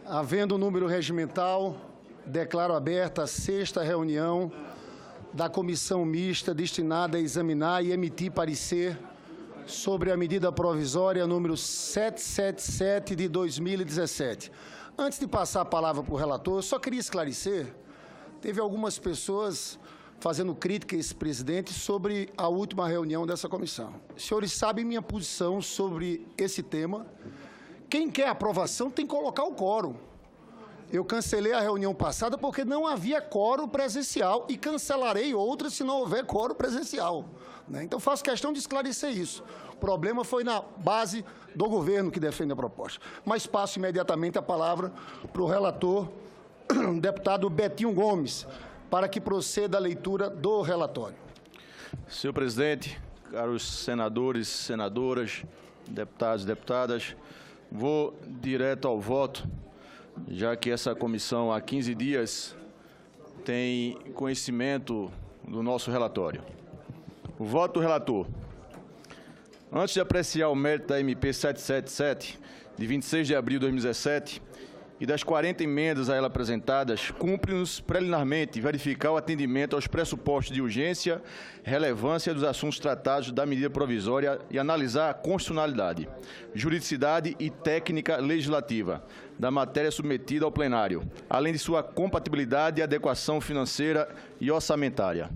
Havendo o número regimental, declaro aberta a 6ª reunião da Comissão Mista destinada a examinar e emitir parecer sobre a medida provisória número 777 de 2017. Antes de passar a palavra para o relator, eu só queria esclarecer, teve algumas pessoas fazendo crítica a esse presidente sobre a última reunião dessa comissão. Os senhores sabem minha posição sobre esse tema. Quem quer aprovação tem que colocar o quórum. Eu cancelei a reunião passada porque não havia quórum presencial e cancelarei outra se não houver quórum presencial. Então, faço questão de esclarecer isso. O problema foi na base do governo que defende a proposta. Mas passo imediatamente a palavra para o relator, deputado Betinho Gomes, para que proceda a leitura do relatório. Senhor presidente, caros senadores, senadoras, deputados e deputadas, vou direto ao voto, já que essa comissão há 15 dias tem conhecimento do nosso relatório. O voto do relator. Antes de apreciar o mérito da MP 777, de 26 de abril de 2017, e das 40 emendas a ela apresentadas, cumpre-nos preliminarmente verificar o atendimento aos pressupostos de urgência, relevância dos assuntos tratados da medida provisória e analisar a constitucionalidade, juridicidade e técnica legislativa da matéria submetida ao plenário, além de sua compatibilidade e adequação financeira e orçamentária.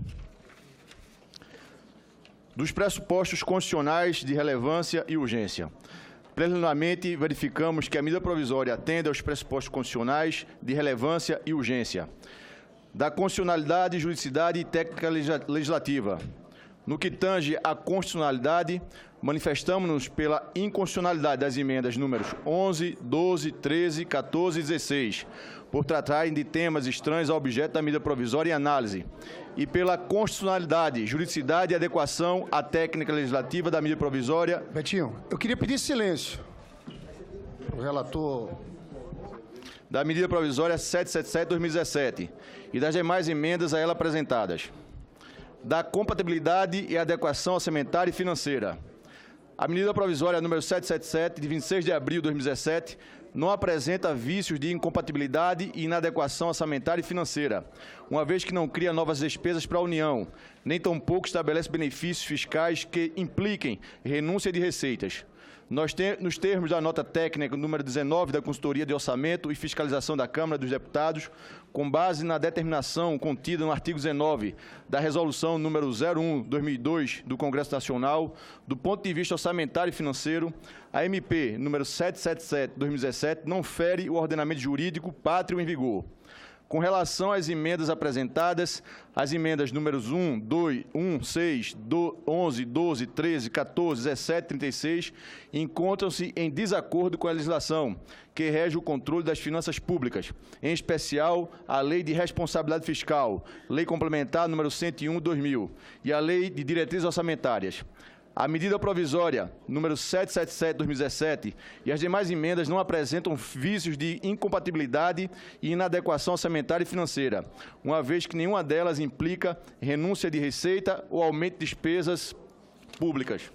Dos pressupostos constitucionais de relevância e urgência. Preliminarmente, verificamos que a medida provisória atende aos pressupostos constitucionais de relevância e urgência, da constitucionalidade, juridicidade e técnica legislativa. No que tange à constitucionalidade, manifestamos-nos pela inconstitucionalidade das emendas números 11, 12, 13, 14 e 16, por tratarem de temas estranhos ao objeto da medida provisória em análise, e pela constitucionalidade, juridicidade e adequação à técnica legislativa da medida provisória. Betinho, eu queria pedir silêncio. O relator. Da medida provisória 777/2017 e das demais emendas a ela apresentadas. Da compatibilidade e adequação orçamentária e financeira. A medida provisória número 777, de 26 de abril de 2017, não apresenta vícios de incompatibilidade e inadequação orçamentária e financeira, uma vez que não cria novas despesas para a União, nem tampouco estabelece benefícios fiscais que impliquem renúncia de receitas. Nos termos da nota técnica número 19 da Consultoria de Orçamento e Fiscalização da Câmara dos Deputados, com base na determinação contida no artigo 19 da Resolução número 01/2002 do Congresso Nacional, do ponto de vista orçamentário e financeiro, a MP número 777/2017 não fere o ordenamento jurídico pátrio em vigor. Com relação às emendas apresentadas, as emendas números 1, 6, 11, 12, 13, 14, 17 e 36 encontram-se em desacordo com a legislação que rege o controle das finanças públicas, em especial a Lei de Responsabilidade Fiscal, Lei Complementar número 101/2000 e a Lei de Diretrizes Orçamentárias. A medida provisória número 777/2017 e as demais emendas não apresentam vícios de incompatibilidade e inadequação orçamentária e financeira, uma vez que nenhuma delas implica renúncia de receita ou aumento de despesas públicas.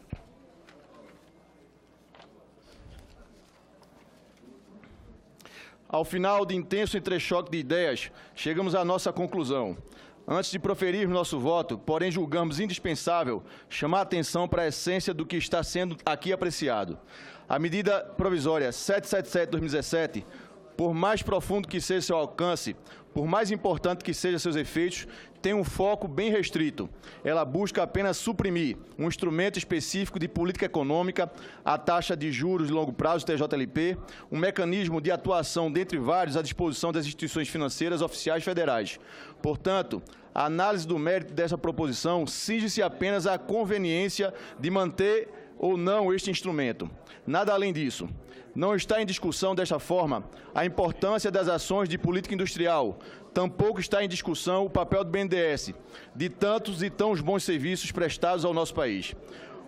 Ao final de intenso entrechoque de ideias, chegamos à nossa conclusão. Antes de proferir nosso voto, porém julgamos indispensável chamar a atenção para a essência do que está sendo aqui apreciado. A medida provisória 777/2017, por mais profundo que seja seu alcance, por mais importante que sejam seus efeitos, tem um foco bem restrito. Ela busca apenas suprimir um instrumento específico de política econômica, a taxa de juros de longo prazo, TJLP, um mecanismo de atuação, dentre vários, à disposição das instituições financeiras oficiais federais. Portanto, a análise do mérito dessa proposição cinge-se apenas à conveniência de manter ou não este instrumento. Nada além disso. Não está em discussão, desta forma, a importância das ações de política industrial. Tampouco está em discussão o papel do BNDES, de tantos e tão bons serviços prestados ao nosso país.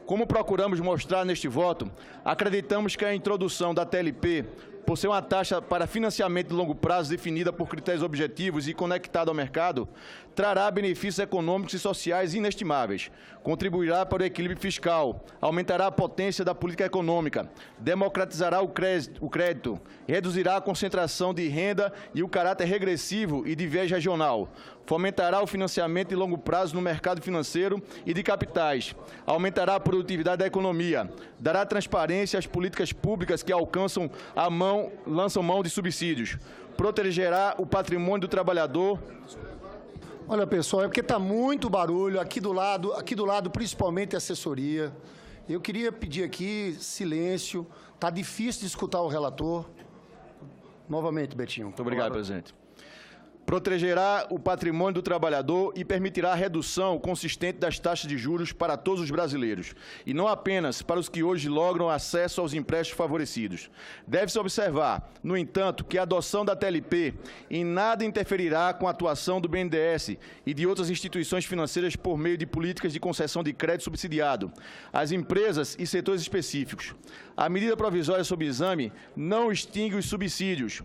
Como procuramos mostrar neste voto, acreditamos que a introdução da TLP por ser uma taxa para financiamento de longo prazo definida por critérios objetivos e conectada ao mercado, trará benefícios econômicos e sociais inestimáveis, contribuirá para o equilíbrio fiscal, aumentará a potência da política econômica, democratizará o crédito, reduzirá a concentração de renda e o caráter regressivo e de viés regional, fomentará o financiamento de longo prazo no mercado financeiro e de capitais, aumentará a produtividade da economia, dará transparência às políticas públicas que lançam mão de subsídios, protegerá o patrimônio do trabalhador. Olha, pessoal, é porque está muito barulho aqui do lado, principalmente a assessoria. Eu queria pedir aqui silêncio. Está difícil de escutar o relator. Novamente, Betinho. Muito obrigado, presidente. Protegerá o patrimônio do trabalhador e permitirá a redução consistente das taxas de juros para todos os brasileiros, e não apenas para os que hoje logram acesso aos empréstimos favorecidos. Deve-se observar, no entanto, que a adoção da TLP em nada interferirá com a atuação do BNDES e de outras instituições financeiras por meio de políticas de concessão de crédito subsidiado às empresas e setores específicos. A medida provisória sob exame não extingue os subsídios.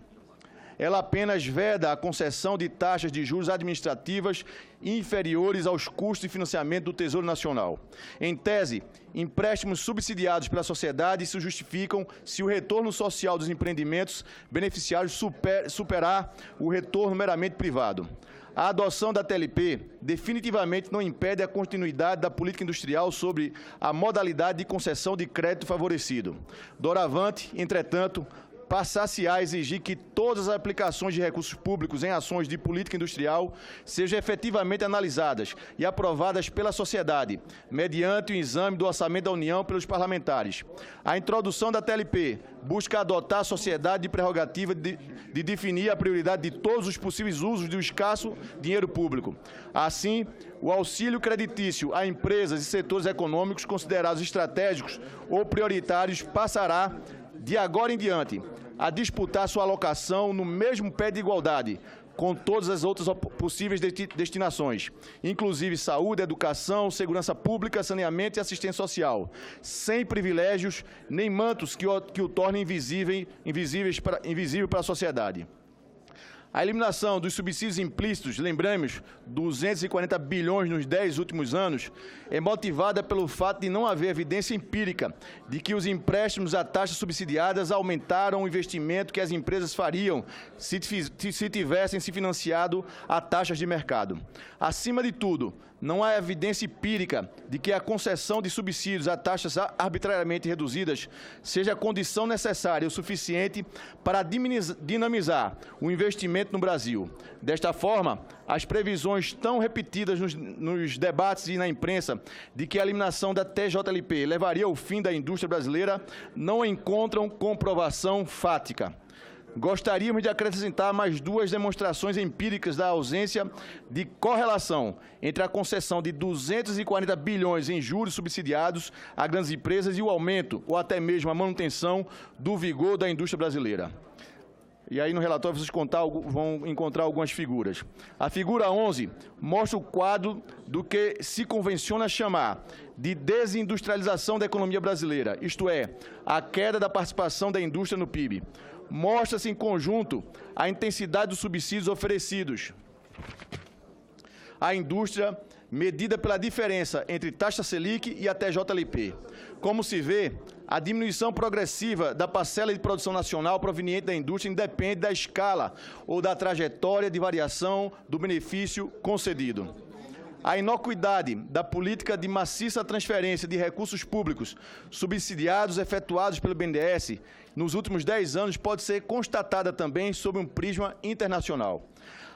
Ela apenas veda a concessão de taxas de juros administrativas inferiores aos custos de financiamento do Tesouro Nacional. Em tese, empréstimos subsidiados pela sociedade se justificam se o retorno social dos empreendimentos beneficiários superar o retorno meramente privado. A adoção da TLP definitivamente não impede a continuidade da política industrial sobre a modalidade de concessão de crédito favorecido. Doravante, entretanto, passar-se-á a exigir que todas as aplicações de recursos públicos em ações de política industrial sejam efetivamente analisadas e aprovadas pela sociedade, mediante o exame do orçamento da União pelos parlamentares. A introdução da TLP busca adotar a sociedade de prerrogativa de definir a prioridade de todos os possíveis usos do escasso dinheiro público. Assim, o auxílio creditício a empresas e setores econômicos considerados estratégicos ou prioritários passará, de agora em diante, a disputar sua alocação no mesmo pé de igualdade com todas as outras possíveis destinações, inclusive saúde, educação, segurança pública, saneamento e assistência social, sem privilégios nem mantos que o tornem invisível para a sociedade. A eliminação dos subsídios implícitos, lembramos, 240 bilhões nos 10 últimos anos, é motivada pelo fato de não haver evidência empírica de que os empréstimos a taxas subsidiadas aumentaram o investimento que as empresas fariam se tivessem se financiado a taxas de mercado. Acima de tudo, não há evidência empírica de que a concessão de subsídios a taxas arbitrariamente reduzidas seja condição necessária o suficiente para dinamizar o investimento no Brasil. Desta forma, as previsões tão repetidas nos debates e na imprensa de que a eliminação da TJLP levaria ao fim da indústria brasileira não encontram comprovação fática. Gostaríamos de acrescentar mais duas demonstrações empíricas da ausência de correlação entre a concessão de 240 bilhões em juros subsidiados a grandes empresas e o aumento, ou até mesmo a manutenção, do vigor da indústria brasileira. E aí no relatório vocês vão encontrar algumas figuras. A figura 11 mostra o quadro do que se convenciona chamar de desindustrialização da economia brasileira, isto é, a queda da participação da indústria no PIB. Mostra-se em conjunto a intensidade dos subsídios oferecidos à indústria, medida pela diferença entre taxa Selic e a TJLP. Como se vê, a diminuição progressiva da parcela de produção nacional proveniente da indústria independe da escala ou da trajetória de variação do benefício concedido. A inocuidade da política de maciça transferência de recursos públicos subsidiados efetuados pelo BNDES nos últimos 10 anos pode ser constatada também sob um prisma internacional.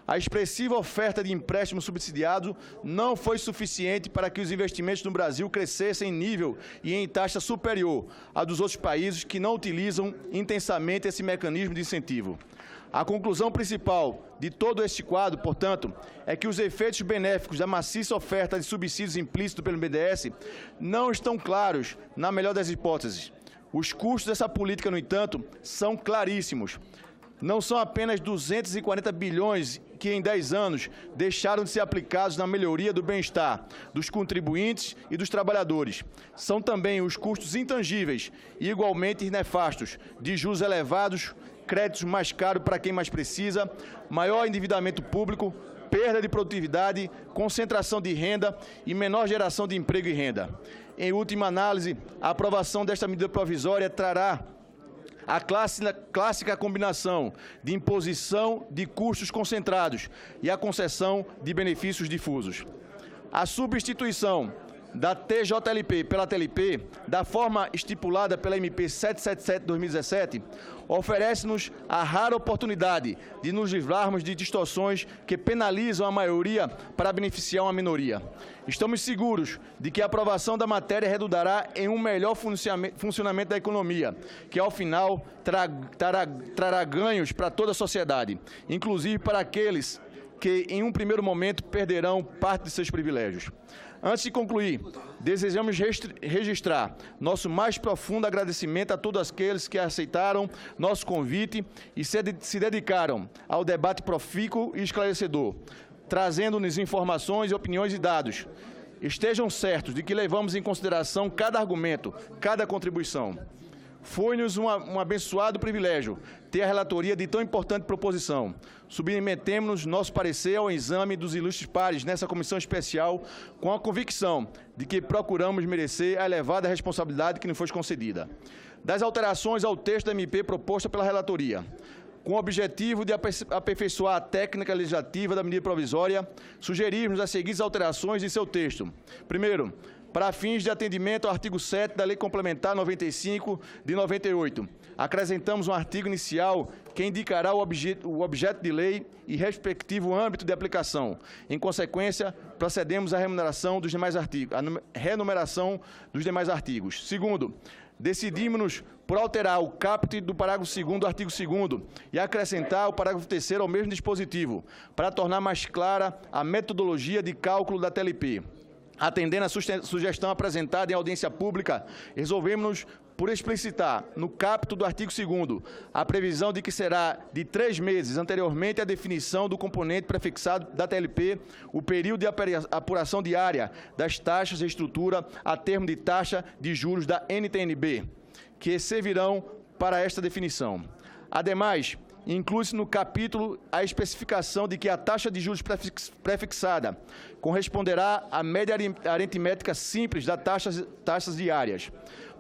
A expressiva oferta de empréstimo subsidiado não foi suficiente para que os investimentos no Brasil crescessem em nível e em taxa superior à dos outros países que não utilizam intensamente esse mecanismo de incentivo. A conclusão principal de todo este quadro, portanto, é que os efeitos benéficos da maciça oferta de subsídios implícitos pelo BNDES não estão claros, na melhor das hipóteses. Os custos dessa política, no entanto, são claríssimos. Não são apenas 240 bilhões que em 10 anos deixaram de ser aplicados na melhoria do bem-estar dos contribuintes e dos trabalhadores. São também os custos intangíveis e igualmente nefastos de juros elevados créditos mais caros para quem mais precisa, maior endividamento público, perda de produtividade, concentração de renda e menor geração de emprego e renda. Em última análise, a aprovação desta medida provisória trará a clássica combinação de imposição de custos concentrados e a concessão de benefícios difusos. A substituição da TJLP pela TLP, da forma estipulada pela MP 777/2017, oferece-nos a rara oportunidade de nos livrarmos de distorções que penalizam a maioria para beneficiar uma minoria. Estamos seguros de que a aprovação da matéria redundará em um melhor funcionamento da economia, que, ao final, trará ganhos para toda a sociedade, inclusive para aqueles que, em um primeiro momento, perderão parte de seus privilégios. Antes de concluir, desejamos registrar nosso mais profundo agradecimento a todos aqueles que aceitaram nosso convite e se dedicaram ao debate profícuo e esclarecedor, trazendo-nos informações, opiniões e dados. Estejam certos de que levamos em consideração cada argumento, cada contribuição. Foi-nos um abençoado privilégio ter a relatoria de tão importante proposição. Submetemos nosso parecer ao exame dos ilustres pares nessa comissão especial com a convicção de que procuramos merecer a elevada responsabilidade que nos foi concedida. Das alterações ao texto da MP proposta pela relatoria, com o objetivo de aperfeiçoar a técnica legislativa da medida provisória, sugerimos as seguintes alterações em seu texto. Primeiro, para fins de atendimento ao artigo 7 da Lei Complementar 95 de 98, acrescentamos um artigo inicial que indicará o objeto de lei e respectivo âmbito de aplicação. Em consequência, procedemos à renumeração dos demais artigos. Segundo, decidimos-nos por alterar o caput do parágrafo 2º do artigo 2º e acrescentar o parágrafo 3º ao mesmo dispositivo, para tornar mais clara a metodologia de cálculo da TLP. Atendendo à sugestão apresentada em audiência pública, resolvemos-nos por explicitar, no caput do artigo 2º, a previsão de que será de 3 meses anteriormente à definição do componente prefixado da TLP, o período de apuração diária das taxas e estrutura a termo de taxa de juros da NTN-B, que servirão para esta definição. Ademais, inclui-se no capítulo a especificação de que a taxa de juros prefixada corresponderá à média aritmética simples das taxas diárias.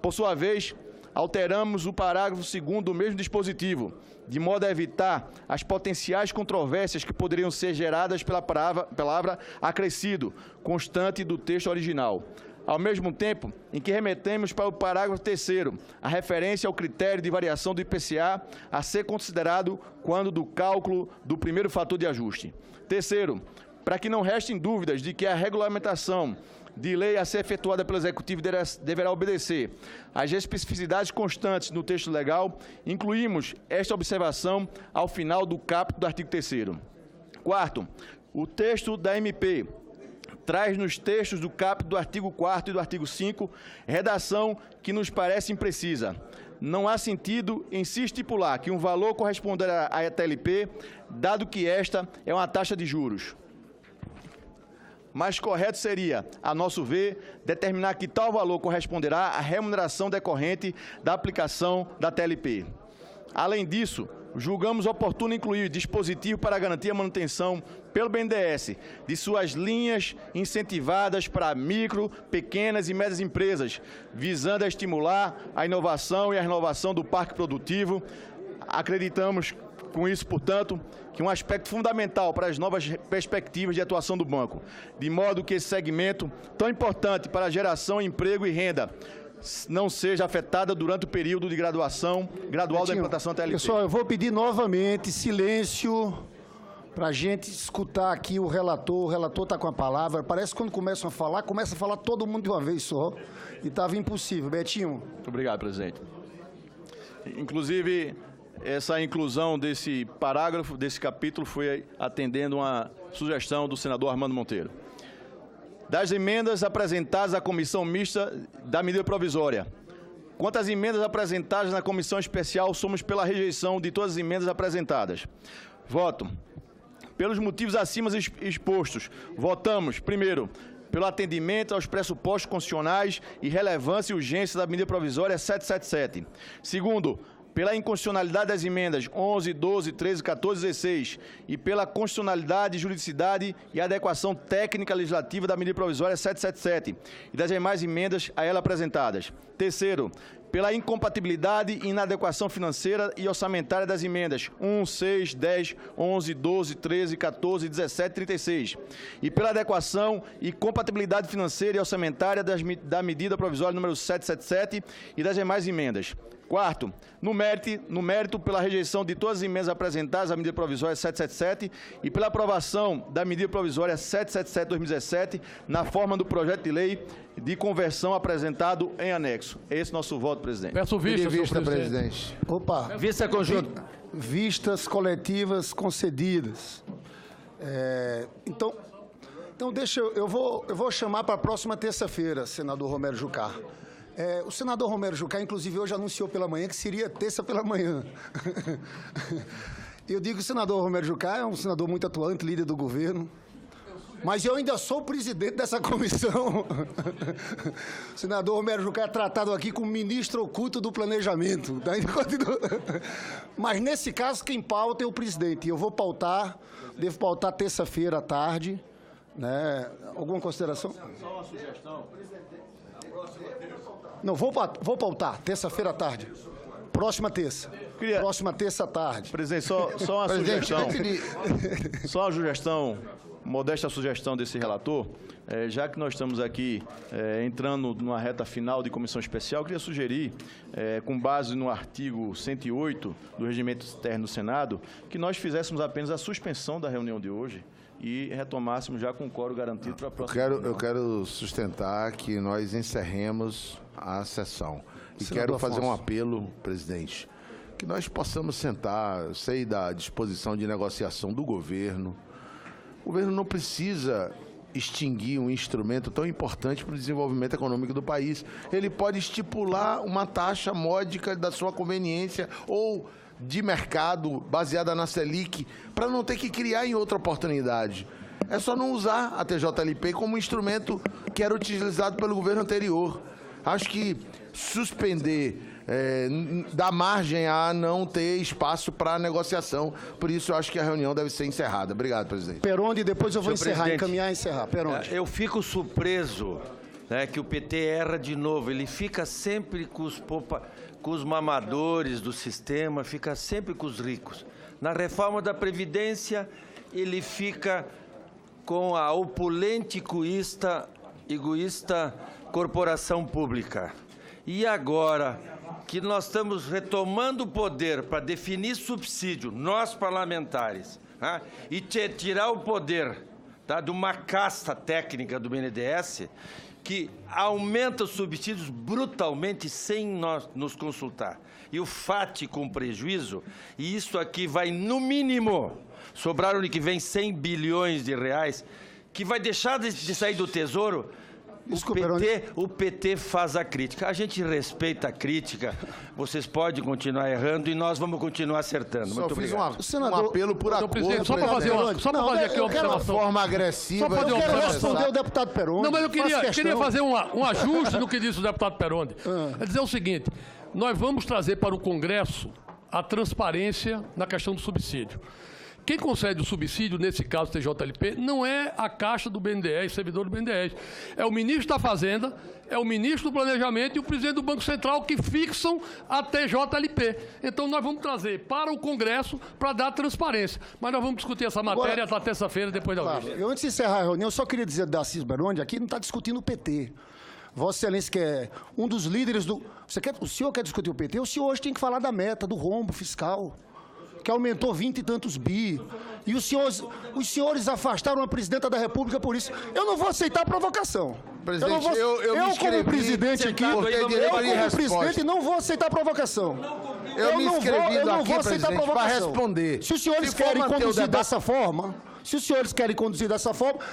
Por sua vez, alteramos o parágrafo 2º do mesmo dispositivo, de modo a evitar as potenciais controvérsias que poderiam ser geradas pela palavra acrescido, constante do texto original. Ao mesmo tempo em que remetemos para o parágrafo 3º, a referência ao critério de variação do IPCA a ser considerado quando do cálculo do primeiro fator de ajuste. Terceiro, para que não restem dúvidas de que a regulamentação de lei a ser efetuada pelo Executivo deverá obedecer às especificidades constantes no texto legal, incluímos esta observação ao final do caput do artigo 3º. Quarto, o texto da MP traz nos textos do caput do artigo 4º e do artigo 5º, redação que nos parece imprecisa. Não há sentido em se estipular que um valor corresponderá à TLP, dado que esta é uma taxa de juros. Mais correto seria, a nosso ver, determinar que tal valor corresponderá à remuneração decorrente da aplicação da TLP. Além disso, julgamos oportuno incluir dispositivo para garantir a manutenção pelo BNDES de suas linhas incentivadas para micro, pequenas e médias empresas, visando a estimular a inovação e a renovação do parque produtivo. Acreditamos, com isso, portanto, que um aspecto fundamental para as novas perspectivas de atuação do banco, de modo que esse segmento, tão importante para a geração, emprego e renda, não seja afetada durante o período de gradual da implantação da TLP. Pessoal, eu vou pedir novamente silêncio para a gente escutar aqui o relator está com a palavra. Parece que quando começa a falar todo mundo de uma vez só, e estava impossível. Betinho. Muito obrigado, presidente. Inclusive, essa inclusão desse parágrafo, desse capítulo, foi atendendo uma sugestão do senador Armando Monteiro. Das emendas apresentadas à Comissão Mista da Medida Provisória. Quanto às emendas apresentadas na Comissão Especial, somos pela rejeição de todas as emendas apresentadas. Voto. Pelos motivos acima expostos, votamos, primeiro, pelo atendimento aos pressupostos constitucionais e relevância e urgência da medida provisória 777. Segundo, pela inconstitucionalidade das emendas 11, 12, 13, 14 e 16 e pela constitucionalidade, juridicidade e adequação técnica legislativa da medida provisória 777 e das demais emendas a ela apresentadas. Terceiro, pela incompatibilidade e inadequação financeira e orçamentária das emendas 1, 6, 10, 11, 12, 13, 14, 17 e 36, e pela adequação e compatibilidade financeira e orçamentária da medida provisória número 777 e das demais emendas. Quarto, no mérito, pela rejeição de todas as emendas apresentadas à medida provisória 777 e pela aprovação da medida provisória 777/2017 na forma do projeto de lei de conversão apresentado em anexo. Esse é nosso voto, presidente. Peço vista, Vista, presidente. Opa, Vista conjunta. vistas coletivas concedidas. Então deixa eu vou chamar para a próxima terça-feira, senador Romero Jucá. O senador Romero Jucá, inclusive, hoje anunciou pela manhã que seria terça pela manhã. Eu digo que o senador Romero Jucá é um senador muito atuante, líder do governo, mas eu ainda sou o presidente dessa comissão. O senador Romero Jucá é tratado aqui como ministro oculto do planejamento. Mas, nesse caso, quem pauta é o presidente. Eu devo pautar terça-feira à tarde. Né? Alguma consideração? Só uma sugestão. Não, vou pautar, terça-feira à tarde. Próxima terça. Próxima terça à tarde. Presidente, só uma sugestão. Só uma sugestão, modesta sugestão desse relator. Já que nós estamos aqui entrando numa reta final de comissão especial, eu queria sugerir, com base no artigo 108 do Regimento Interno do Senado, que nós fizéssemos apenas a suspensão da reunião de hoje e retomássemos já com o quórum garantido para a próxima reunião. Eu quero sustentar que nós encerremos a sessão. E quero fazer um apelo, presidente, que nós possamos sentar, eu sei da disposição de negociação do governo. O governo não precisa extinguir um instrumento tão importante para o desenvolvimento econômico do país. Ele pode estipular uma taxa módica da sua conveniência ou de mercado baseada na Selic, para não ter que criar em outra oportunidade. É só não usar a TJLP como instrumento que era utilizado pelo governo anterior. Acho que suspender dá margem a não ter espaço para negociação. Por isso, eu acho que a reunião deve ser encerrada. Obrigado, presidente. Peronde, depois eu vou encaminhar e encerrar. encerrar. Peronde. Eu fico surpreso, né, que o PT erra de novo. Ele fica sempre com os mamadores do sistema, fica sempre com os ricos. Na reforma da Previdência, ele fica com a opulente egoísta corporação pública. E agora que nós estamos retomando o poder para definir subsídio, nós parlamentares, né, e tirar o poder, tá, de uma casta técnica do BNDES, que aumenta os subsídios brutalmente sem nós nos consultar. E o FAT com prejuízo, e isso aqui vai, no mínimo, sobrar no ano que vem 100 bilhões de reais, que vai deixar de sair do Tesouro. O PT faz a crítica. A gente respeita a crítica. Vocês podem continuar errando e nós vamos continuar acertando. Muito obrigado. Um apelo por acordo. Só para fazer aqui uma observação. De forma agressiva. Eu quero responder o deputado Peronde. Não, mas eu queria fazer um ajuste no que disse o deputado Peronde. É dizer o seguinte, nós vamos trazer para o Congresso a transparência na questão do subsídio. Quem concede o subsídio, nesse caso TJLP, não é a Caixa do BNDES, servidor do BNDES. É o ministro da Fazenda, é o ministro do Planejamento e o presidente do Banco Central que fixam a TJLP. Então, nós vamos trazer para o Congresso para dar transparência. Mas nós vamos discutir essa matéria até terça-feira, depois da Claro. Eu, antes de encerrar a reunião, só queria dizer da Assis Peronde, aqui não está discutindo o PT. Vossa Excelência, que é um dos líderes do... O senhor quer discutir o PT? O senhor hoje tem que falar da meta, do rombo fiscal, que aumentou 20 e tantos bi. E os senhores afastaram a presidenta da República por isso. Eu não vou aceitar a provocação. Presidente, eu como presidente aqui, como presidente, não vou aceitar a provocação. Eu me inscrevi aqui, presidente, para responder. Se os senhores querem conduzir dessa forma...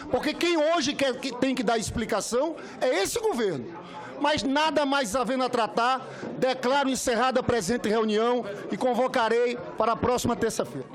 porque quem hoje tem que dar explicação é esse governo. Mas nada mais havendo a tratar, declaro encerrada a presente reunião e convocarei para a próxima terça-feira.